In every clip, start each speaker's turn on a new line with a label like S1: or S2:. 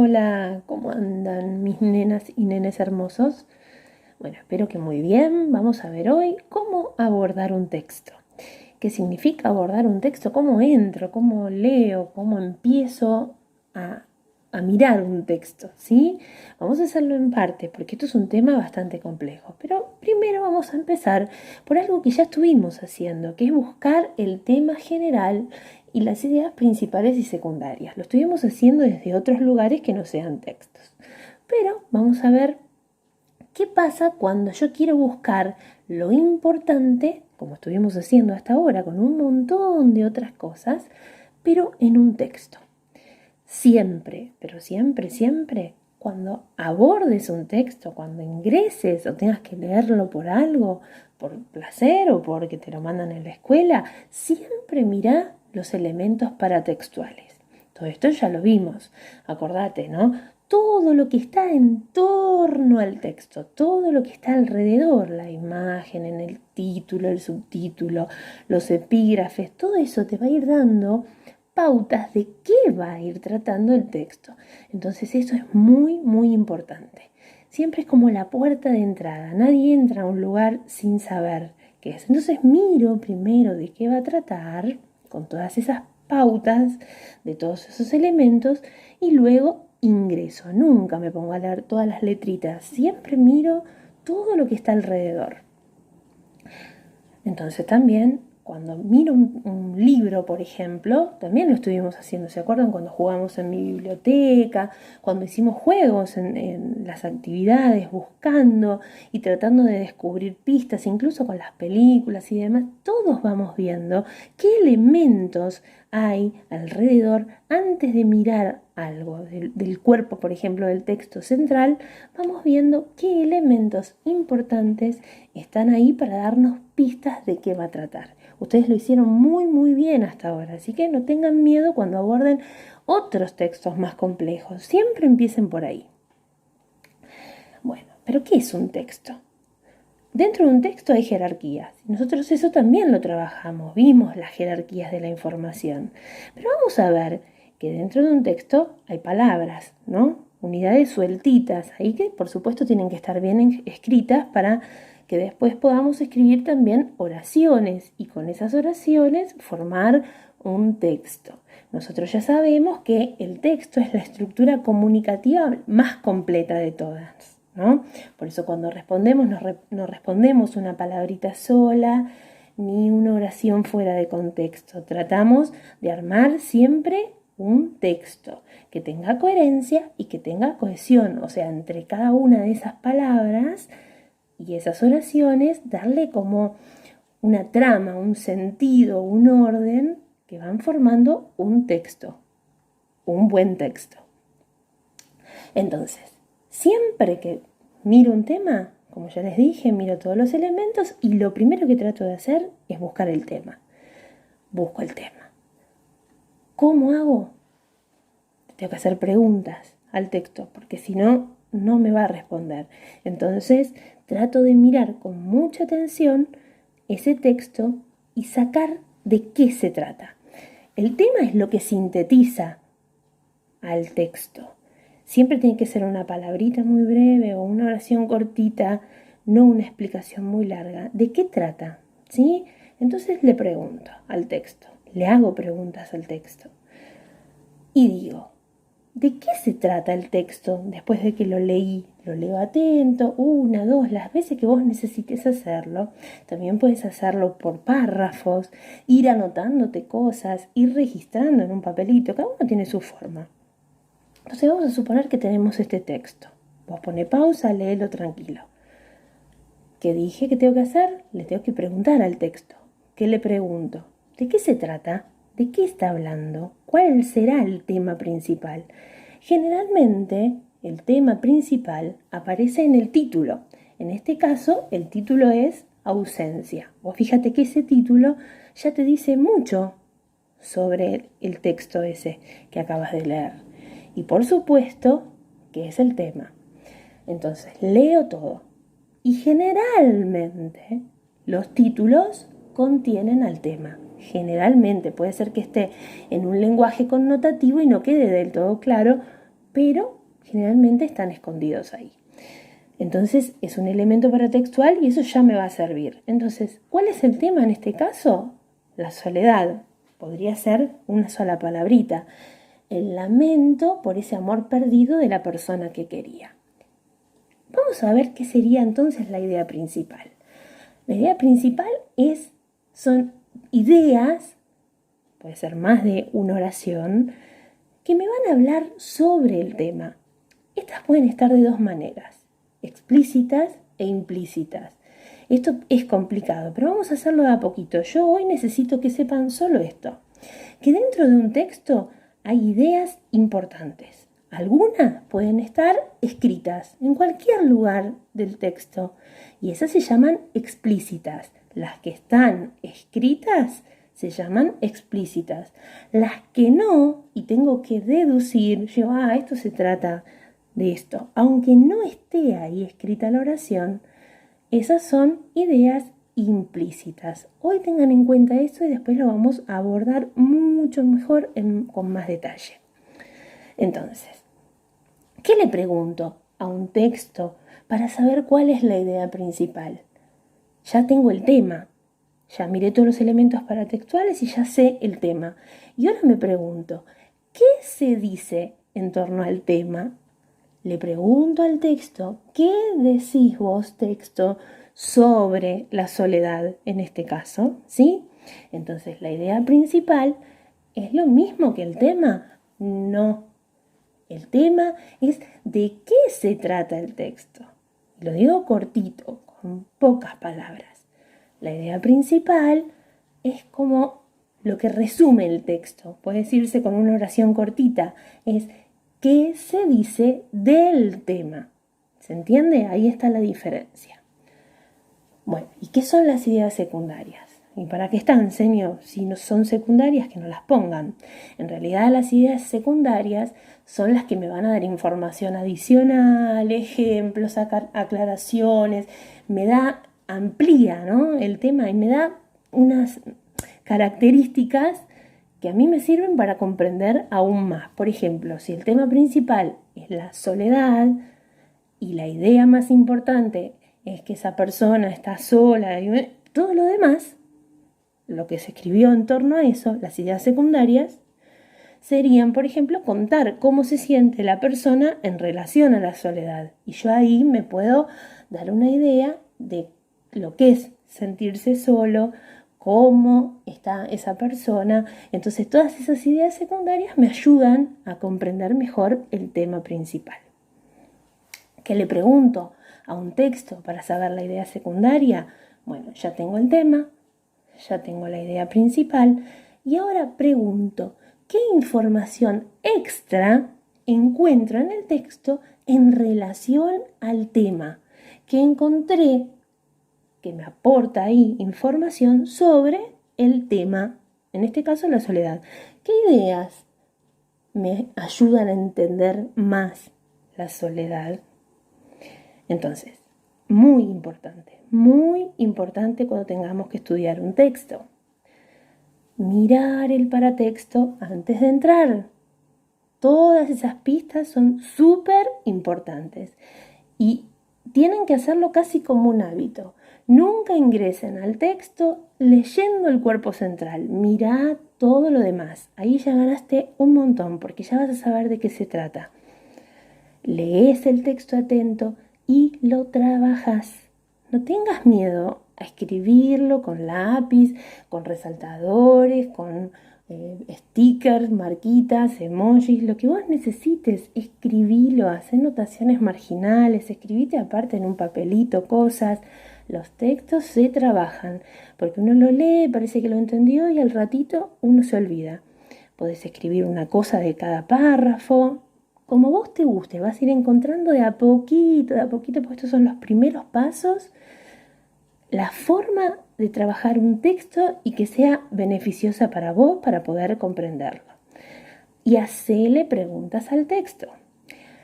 S1: Hola, ¿cómo andan mis nenas y nenes hermosos? Bueno, espero que muy bien. Vamos a ver hoy cómo abordar un texto. ¿Qué significa abordar un texto? ¿Cómo entro? ¿Cómo leo? ¿Cómo empiezo a, a mirar un texto? ¿Sí? Vamos a hacerlo en parte porque esto es un tema bastante complejo. Pero primero vamos a empezar por algo que ya estuvimos haciendo, que es buscar el tema general y las ideas principales y secundarias. Lo estuvimos haciendo desde otros lugares que no sean textos. Pero vamos a ver qué pasa cuando yo quiero buscar lo importante, como estuvimos haciendo hasta ahora, con un montón de otras cosas, pero en un texto. Siempre, pero siempre, siempre, cuando abordes un texto, cuando ingreses o tengas que leerlo por algo, por placer o porque te lo mandan en la escuela, siempre mira los elementos paratextuales. Todo esto ya lo vimos, acordate, ¿no? Todo lo que está en torno al texto, todo lo que está alrededor, la imagen, en el título, el subtítulo, los epígrafes, todo eso te va a ir dando pautas de qué va a ir tratando el texto. Entonces eso es muy, muy importante. Siempre es como la puerta de entrada. Nadie entra a un lugar sin saber qué es. Entonces miro primero de qué va a tratar, con todas esas pautas, de todos esos elementos, y luego ingreso. Nunca me pongo a leer todas las letritas. Siempre miro todo lo que está alrededor. Entonces también cuando miro un libro, por ejemplo, también lo estuvimos haciendo. ¿Se acuerdan cuando jugamos en mi biblioteca? Cuando hicimos juegos en las actividades, buscando y tratando de descubrir pistas, incluso con las películas y demás, todos vamos viendo qué elementos hay alrededor antes de mirar algo del cuerpo, por ejemplo, del texto central. Vamos viendo qué elementos importantes están ahí para darnos pistas de qué va a tratar. Ustedes lo hicieron muy muy bien hasta ahora, así que no tengan miedo cuando aborden otros textos más complejos. Siempre empiecen por ahí. Bueno, pero ¿qué es un texto? Dentro de un texto hay jerarquías. Nosotros eso también lo trabajamos, vimos las jerarquías de la información. Pero vamos a ver que dentro de un texto hay palabras, ¿no? Unidades sueltitas, ahí que por supuesto tienen que estar bien escritas para que después podamos escribir también oraciones y con esas oraciones formar un texto. Nosotros ya sabemos que el texto es la estructura comunicativa más completa de todas, ¿no? Por eso cuando respondemos no respondemos una palabrita sola ni una oración fuera de contexto. Tratamos de armar siempre un texto que tenga coherencia y que tenga cohesión, o sea, entre cada una de esas palabras y esas oraciones darle como una trama, un sentido, un orden que van formando un texto, un buen texto. Entonces, siempre que miro un tema, como ya les dije, miro todos los elementos y lo primero que trato de hacer es buscar el tema. Busco el tema. ¿Cómo hago? Tengo que hacer preguntas al texto, porque si no, no me va a responder. Entonces, trato de mirar con mucha atención ese texto y sacar de qué se trata. El tema es lo que sintetiza al texto. Siempre tiene que ser una palabrita muy breve o una oración cortita, no una explicación muy larga. ¿De qué trata? ¿Sí? Entonces le pregunto al texto, le hago preguntas al texto y digo, ¿de qué se trata el texto después de que lo leí? Lo leo atento, una, dos, las veces que vos necesites hacerlo. También puedes hacerlo por párrafos, ir anotándote cosas, ir registrando en un papelito. Cada uno tiene su forma. Entonces vamos a suponer que tenemos este texto. Vos pone pausa, léelo tranquilo. ¿Qué dije que tengo que hacer? Le tengo que preguntar al texto. ¿Qué le pregunto? ¿De qué se trata? ¿De qué está hablando? ¿Cuál será el tema principal? Generalmente el tema principal aparece en el título. En este caso el título es ausencia. Vos fíjate que ese título ya te dice mucho sobre el texto ese que acabas de leer. Y por supuesto que es el tema. Entonces leo todo. Y generalmente los títulos contienen al tema. Generalmente puede ser que esté en un lenguaje connotativo y no quede del todo claro, pero generalmente están escondidos ahí. Entonces es un elemento paratextual y eso ya me va a servir. Entonces, ¿cuál es el tema en este caso? La soledad. Podría ser una sola palabrita. El lamento por ese amor perdido de la persona que quería. Vamos a ver qué sería entonces la idea principal. La idea principal son ideas, puede ser más de una oración, que me van a hablar sobre el tema. Estas pueden estar de dos maneras, explícitas e implícitas. Esto es complicado, pero vamos a hacerlo de a poquito. Yo hoy necesito que sepan solo esto, que dentro de un texto hay ideas importantes. Algunas pueden estar escritas en cualquier lugar del texto y esas se llaman explícitas. Las que están escritas se llaman explícitas. Las que no, y tengo que deducir, esto se trata de esto. Aunque no esté ahí escrita la oración, esas son ideas implícitas. Hoy tengan en cuenta eso y después lo vamos a abordar mucho mejor con más detalle. Entonces, ¿qué le pregunto a un texto para saber cuál es la idea principal? Ya tengo el tema, ya miré todos los elementos paratextuales y ya sé el tema. Y ahora me pregunto, ¿qué se dice en torno al tema? Le pregunto al texto, ¿qué decís vos, texto, sobre la soledad en este caso? ¿Sí? Entonces, ¿la idea principal es lo mismo que el tema? No. El tema es de qué se trata el texto. Lo digo cortito, con pocas palabras. La idea principal es como lo que resume el texto. Puede decirse con una oración cortita. Es qué se dice del tema. ¿Se entiende? Ahí está la diferencia. Bueno, ¿y qué son las ideas secundarias? ¿Y para qué están, señor? Si no son secundarias, que no las pongan. En realidad las ideas secundarias son las que me van a dar información adicional, ejemplos, aclaraciones, amplía, ¿no?, el tema y me da unas características que a mí me sirven para comprender aún más. Por ejemplo, si el tema principal es la soledad y la idea más importante es que esa persona está sola y todo lo demás, lo que se escribió en torno a eso, las ideas secundarias, serían, por ejemplo, contar cómo se siente la persona en relación a la soledad. Y yo ahí me puedo dar una idea de lo que es sentirse solo, cómo está esa persona. Entonces, todas esas ideas secundarias me ayudan a comprender mejor el tema principal. ¿Qué le pregunto a un texto para saber la idea secundaria? Bueno, ya tengo el tema, ya tengo la idea principal y ahora pregunto, ¿qué información extra encuentro en el texto en relación al tema? Que encontré que me aporta ahí información sobre el tema, en este caso la soledad. ¿Qué ideas me ayudan a entender más la soledad? Entonces, muy importante cuando tengamos que estudiar un texto. Mirar el paratexto antes de entrar. Todas esas pistas son súper importantes y tienen que hacerlo casi como un hábito. Nunca ingresen al texto leyendo el cuerpo central. Mirá todo lo demás. Ahí ya ganaste un montón porque ya vas a saber de qué se trata. Lees el texto atento y lo trabajas. No tengas miedo a escribirlo con lápiz, con resaltadores, con stickers, marquitas, emojis, lo que vos necesites, escribilo, haz notaciones marginales, escribite aparte en un papelito cosas. Los textos se trabajan, porque uno lo lee, parece que lo entendió y al ratito uno se olvida. Podés escribir una cosa de cada párrafo, como vos te guste, vas a ir encontrando de a poquito, porque estos son los primeros pasos, la forma de trabajar un texto y que sea beneficiosa para vos para poder comprenderlo. Y hacele preguntas al texto.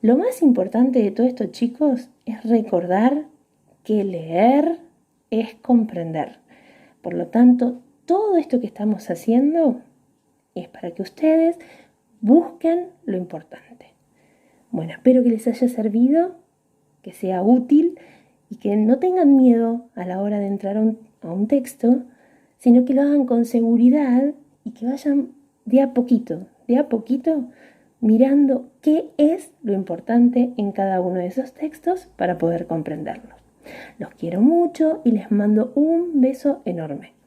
S1: Lo más importante de todo esto, chicos, es recordar que leer es comprender. Por lo tanto, todo esto que estamos haciendo es para que ustedes busquen lo importante. Bueno, espero que les haya servido, que sea útil y que no tengan miedo a la hora de entrar a un texto, sino que lo hagan con seguridad y que vayan de a poquito, mirando qué es lo importante en cada uno de esos textos para poder comprenderlos. Los quiero mucho y les mando un beso enorme.